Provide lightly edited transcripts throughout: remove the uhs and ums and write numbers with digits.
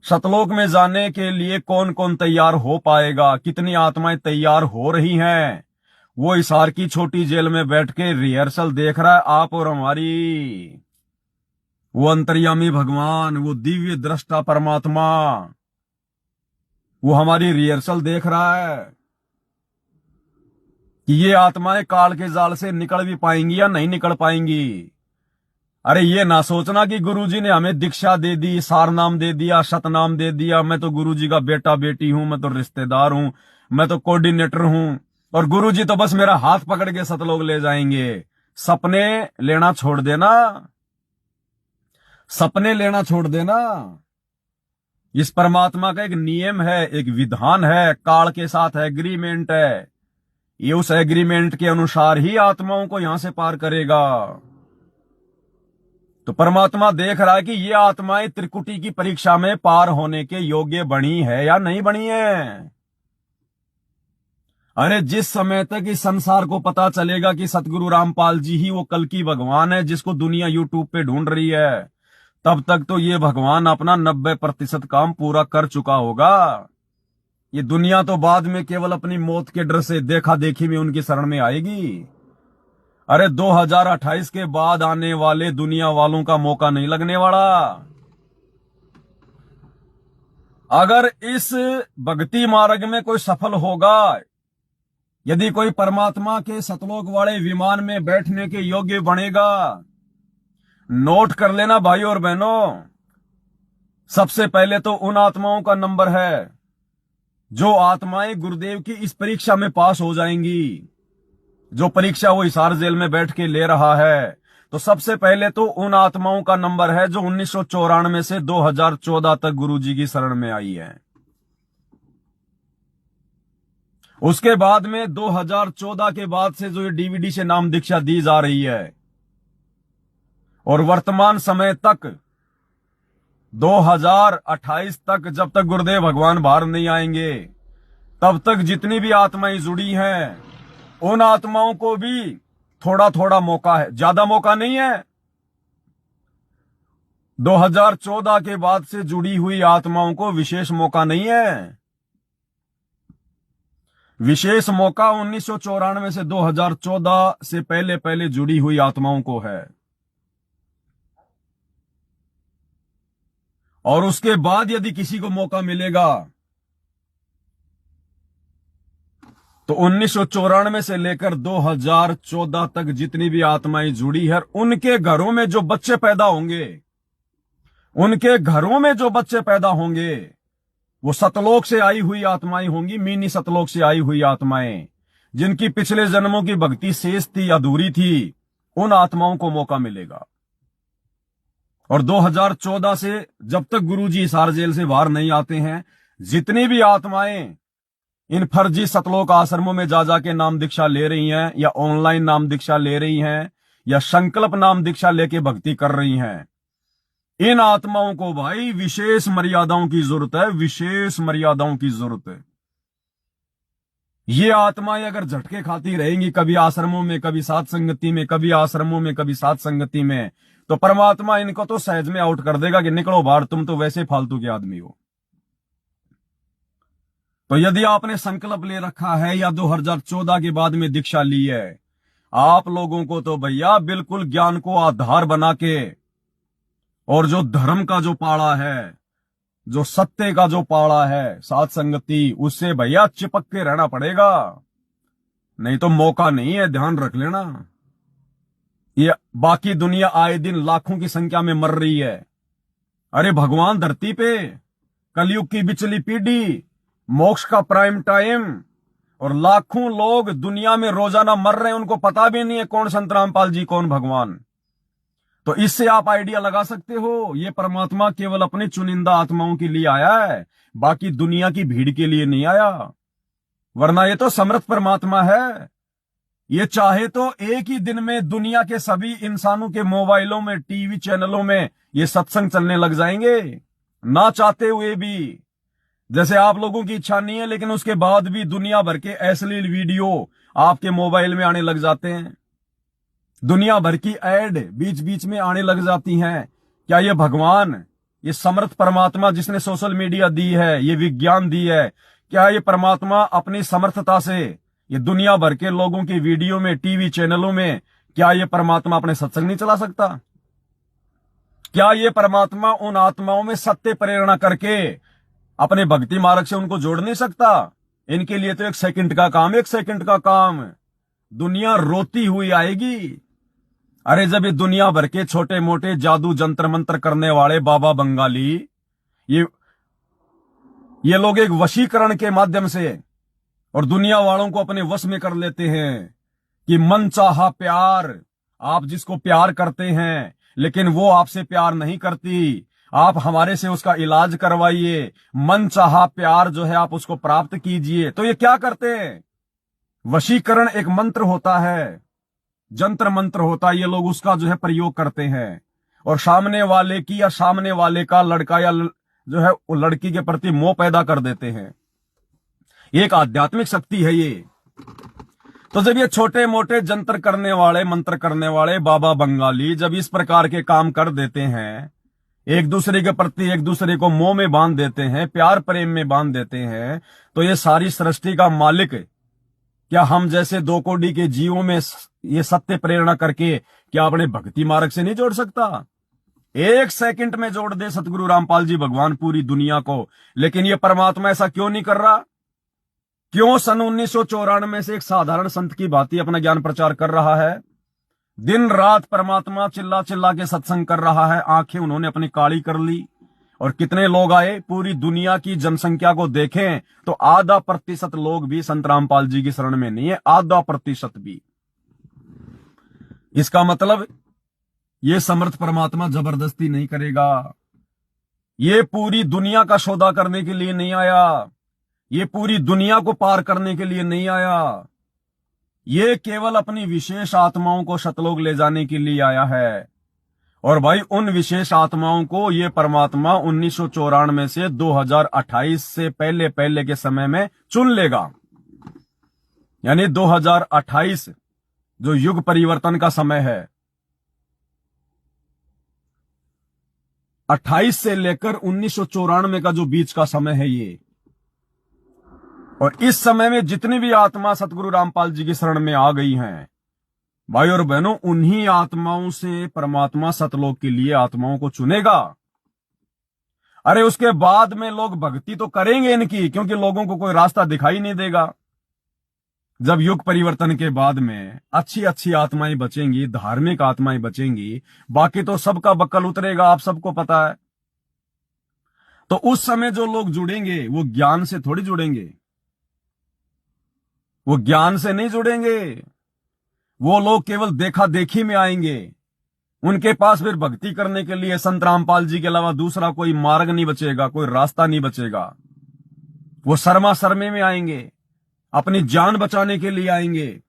सतलोक में जाने के लिए कौन कौन तैयार हो पाएगा, कितनी आत्माएं तैयार हो रही हैं, वो हिसार की छोटी जेल में बैठ के रिहर्सल देख रहा है आप और हमारी। वो अंतर्यामी भगवान, वो दिव्य दृष्टा परमात्मा, वो हमारी रिहर्सल देख रहा है कि ये आत्माएं काल के जाल से निकल भी पाएंगी या नहीं निकल पाएंगी। अरे ये ना सोचना कि गुरुजी ने हमें दीक्षा दे दी, सार नाम दे दिया, सतनाम दे दिया, मैं तो गुरुजी का बेटा बेटी हूं, मैं तो रिश्तेदार हूं, मैं तो कोऑर्डिनेटर हूं और गुरुजी तो बस मेरा हाथ पकड़ के सतलोक ले जाएंगे। सपने लेना छोड़ देना, सपने लेना छोड़ देना। इस परमात्मा का एक नियम है, एक विधान है, काल के साथ एग्रीमेंट है। ये उस एग्रीमेंट के अनुसार ही आत्माओं को यहां से पार करेगा। तो परमात्मा देख रहा है कि ये आत्माएं त्रिकुटी की परीक्षा में पार होने के योग्य बनी है या नहीं बनी है। अरे जिस समय तक इस संसार को पता चलेगा कि सतगुरु रामपाल जी ही वो कल की भगवान है जिसको दुनिया यूट्यूब पे ढूंढ रही है, तब तक तो ये भगवान अपना 90% काम पूरा कर चुका होगा। ये दुनिया तो बाद में केवल अपनी मौत के डर से देखा देखी में उनकी शरण में आएगी। अरे 2028 के बाद आने वाले दुनिया वालों का मौका नहीं लगने वाला। अगर इस भक्ति मार्ग में कोई सफल होगा, यदि कोई परमात्मा के सतलोक वाले विमान में बैठने के योग्य बनेगा, नोट कर लेना भाई और बहनों, सबसे पहले तो उन आत्माओं का नंबर है जो आत्माएं गुरुदेव की इस परीक्षा में पास हो जाएंगी। जो परीक्षा वो हिसार जेल में बैठ के ले रहा है, तो सबसे पहले तो उन आत्माओं का नंबर है जो 1994 से 2014 तक गुरुजी की शरण में आई है। उसके बाद में 2014 के बाद से जो ये डीवीडी से नाम दीक्षा दी जा रही है और वर्तमान समय तक 2028 तक, जब तक गुरुदेव भगवान बाहर नहीं आएंगे, तब तक जितनी भी आत्माएं जुड़ी हैं उन आत्माओं को भी थोड़ा थोड़ा मौका है, ज्यादा मौका नहीं है। 2014 के बाद से जुड़ी हुई आत्माओं को विशेष मौका नहीं है। विशेष मौका 1994 से 2014 से पहले पहले जुड़ी हुई आत्माओं को है। और उसके बाद यदि किसी को मौका मिलेगा तो 1994 से लेकर 2014 तक जितनी भी आत्माएं जुड़ी है, उनके घरों में जो बच्चे पैदा होंगे, उनके घरों में जो बच्चे पैदा होंगे, वो सतलोक से आई हुई आत्माएं होंगी, मिनी सतलोक से आई हुई आत्माएं, जिनकी पिछले जन्मों की भक्ति शेष थी, अधूरी थी, उन आत्माओं को मौका मिलेगा। और 2014 से जब तक गुरुजी हिसार जेल से बाहर नहीं आते हैं, जितनी भी आत्माएं इन फर्जी सतलोक आश्रमों में जा जाके नाम दीक्षा ले रही हैं, या ऑनलाइन नाम दीक्षा ले रही हैं, या संकल्प नाम दीक्षा लेके भक्ति कर रही हैं, इन आत्माओं को भाई विशेष मर्यादाओं की जरूरत है, विशेष मर्यादाओं की जरूरत है। ये आत्माएं अगर झटके खाती रहेंगी, कभी आश्रमों में, कभी साथ संगति में, कभी आश्रमों में, कभी साथ संगति में, तो परमात्मा इनको तो सहज में आउट कर देगा कि निकलो बाहर, तुम तो वैसे फालतू के आदमी हो। तो यदि आपने संकल्प ले रखा है या 2014 के बाद में दीक्षा ली है, आप लोगों को तो भैया बिल्कुल ज्ञान को आधार बना के, और जो धर्म का जो पाड़ा है, जो सत्य का जो पाड़ा है, साथ संगति, उससे भैया चिपक के रहना पड़ेगा, नहीं तो मौका नहीं है, ध्यान रख लेना। ये बाकी दुनिया आए दिन लाखों की संख्या में मर रही है। अरे भगवान धरती पे कलयुग की बिचली पीढ़ी, मोक्ष का प्राइम टाइम, और लाखों लोग दुनिया में रोजाना मर रहे हैं, उनको पता भी नहीं है कौन संत रामपाल जी, कौन भगवान। तो इससे आप आइडिया लगा सकते हो, ये परमात्मा केवल अपने चुनिंदा आत्माओं के लिए आया है, बाकी दुनिया की भीड़ के लिए नहीं आया। वरना ये तो समर्थ परमात्मा है। ये चाहे तो एक ही दिन में दुनिया के सभी इंसानों के मोबाइलों में, टीवी चैनलों में ये सत्संग चलने लग जाएंगे, ना चाहते हुए भी। जैसे आप लोगों की इच्छा नहीं है, लेकिन उसके बाद भी दुनिया भर के अश्लील वीडियो आपके मोबाइल में आने लग जाते हैं, दुनिया भर की ऐड बीच बीच में आने लग जाती हैं। क्या ये भगवान ये समर्थ परमात्मा जिसने सोशल मीडिया दी है, ये विज्ञान दी है, क्या ये परमात्मा अपनी समर्थता से ये दुनिया भर के लोगों की वीडियो में, टीवी चैनलों में, क्या ये परमात्मा अपने सत्संग नहीं चला सकता? क्या ये परमात्मा उन आत्माओं में सत्य प्रेरणा करके अपने भक्ति मार्ग से उनको जोड़ नहीं सकता? इनके लिए तो 1 सेकंड का काम, 1 सेकंड का काम दुनिया रोती हुई आएगी। अरे जब ये दुनिया भर के छोटे मोटे जादू जंत्र मंत्र करने वाले बाबा बंगाली, ये लोग एक वशीकरण के माध्यम से और दुनिया वालों को अपने वश में कर लेते हैं कि मन चाहा प्यार, आप जिसको प्यार करते हैं लेकिन वो आपसे प्यार नहीं करती, आप हमारे से उसका इलाज करवाइए, मन चाहा प्यार जो है आप उसको प्राप्त कीजिए। तो ये क्या करते हैं? वशीकरण एक मंत्र होता है, जंत्र मंत्र होता है, ये लोग उसका जो है प्रयोग करते हैं और सामने वाले की या सामने वाले का लड़का या जो है वो लड़की के प्रति मोह पैदा कर देते हैं। एक आध्यात्मिक शक्ति है ये। तो जब ये छोटे मोटे जंत्र करने वाले, मंत्र करने वाले बाबा बंगाली जब इस प्रकार के काम कर देते हैं, एक दूसरे के प्रति एक दूसरे को मोह में बांध देते हैं, प्यार प्रेम में बांध देते हैं, तो ये सारी सृष्टि का मालिक क्या हम जैसे 2 कोटि के जीवों में ये सत्य प्रेरणा करके क्या अपने भक्ति मार्ग से नहीं जोड़ सकता? 1 सेकंड में जोड़ दे सतगुरु रामपाल जी भगवान पूरी दुनिया को। लेकिन ये परमात्मा ऐसा क्यों नहीं कर रहा? क्यों सन 1994 से एक साधारण संत की भांति अपना ज्ञान प्रचार कर रहा है? दिन रात परमात्मा चिल्ला चिल्ला के सत्संग कर रहा है, आंखें उन्होंने अपनी काली कर ली। और कितने लोग आए? पूरी दुनिया की जनसंख्या को देखें तो आधा प्रतिशत लोग भी संत रामपाल जी की शरण में नहीं है, आधा प्रतिशत भी। इसका मतलब ये समर्थ परमात्मा जबरदस्ती नहीं करेगा, ये पूरी दुनिया का सौदा करने के लिए नहीं आया, ये पूरी दुनिया को पार करने के लिए नहीं आया, ये केवल अपनी विशेष आत्माओं को सतलोक ले जाने के लिए आया है। और भाई उन विशेष आत्माओं को ये परमात्मा 1994 से 2028 से पहले पहले के समय में चुन लेगा। यानी 2028 जो युग परिवर्तन का समय है, 28 से लेकर 1994 का जो बीच का समय है ये, और इस समय में जितनी भी आत्मा सतगुरु रामपाल जी की शरण में आ गई हैं, भाई और बहनों, उन्हीं आत्माओं से परमात्मा सतलोक के लिए आत्माओं को चुनेगा। अरे उसके बाद में लोग भक्ति तो करेंगे इनकी, क्योंकि लोगों को कोई रास्ता दिखाई नहीं देगा। जब युग परिवर्तन के बाद में अच्छी अच्छी आत्माएं बचेंगी, धार्मिक आत्माएं बचेंगी, बाकी तो सबका बक्कल उतरेगा, आप सबको पता है। तो उस समय जो लोग जुड़ेंगे वो ज्ञान से थोड़ी जुड़ेंगे, वो ज्ञान से नहीं जुड़ेंगे, वो लोग केवल देखा देखी में आएंगे। उनके पास फिर भक्ति करने के लिए संत रामपाल जी के अलावा दूसरा कोई मार्ग नहीं बचेगा, कोई रास्ता नहीं बचेगा। वो शर्मा शर्मे में आएंगे, अपनी जान बचाने के लिए आएंगे,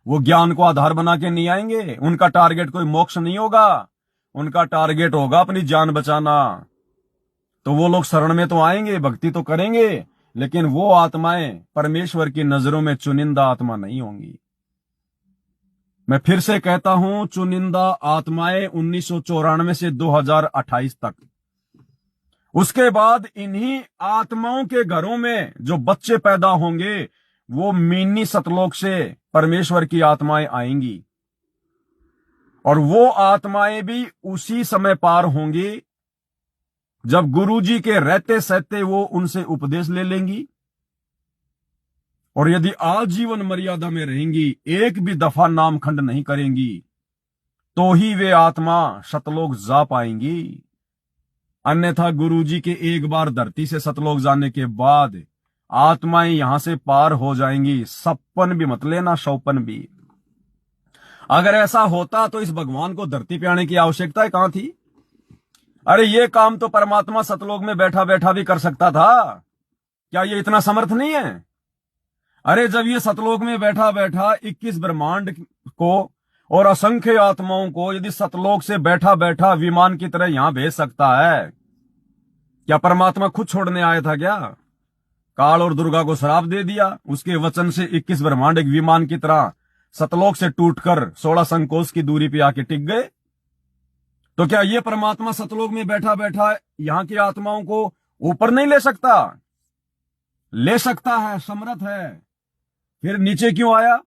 वो ज्ञान को आधार बना के नहीं आएंगे। उनका टारगेट कोई मोक्ष नहीं होगा, उनका टारगेट होगा अपनी जान बचाना। तो वो लोग शरण में तो आएंगे, भक्ति तो करेंगे, लेकिन वो आत्माएं परमेश्वर की नजरों में चुनिंदा आत्मा नहीं होंगी। मैं फिर से कहता हूं, चुनिंदा आत्माएं 1994 से 2028 तक। उसके बाद इन्हीं आत्माओं के घरों में जो बच्चे पैदा होंगे वो मिनी सतलोक से परमेश्वर की आत्माएं आएंगी, और वो आत्माएं भी उसी समय पार होंगी जब गुरुजी के रहते सहते वो उनसे उपदेश ले लेंगी। और यदि आजीवन मर्यादा में रहेंगी, एक भी दफा नामखंड नहीं करेंगी, तो ही वे आत्मा सतलोक जा पाएंगी। अन्यथा गुरुजी के एक बार धरती से सतलोक जाने के बाद आत्माएं यहां से पार हो जाएंगी, सपन भी मत लेना, सौपन भी। अगर ऐसा होता तो इस भगवान को धरती पे आने की आवश्यकता कहां थी? अरे ये काम तो परमात्मा सतलोक में बैठा बैठा भी कर सकता था। क्या ये इतना समर्थ नहीं है? अरे जब ये सतलोक में बैठा बैठा 21 ब्रह्मांड को और असंख्य आत्माओं को यदि सतलोक से बैठा बैठा विमान की तरह यहां भेज सकता है, क्या परमात्मा खुद छोड़ने आया था क्या? काल और दुर्गा को श्राप दे दिया, उसके वचन से 21 ब्रह्मांड एक विमान की तरह सतलोक से टूटकर 16 संकोश की दूरी पे आके टिक गए। तो क्या ये परमात्मा सतलोक में बैठा बैठा यहां की आत्माओं को ऊपर नहीं ले सकता? ले सकता है, समर्थ है। फिर नीचे क्यों आया?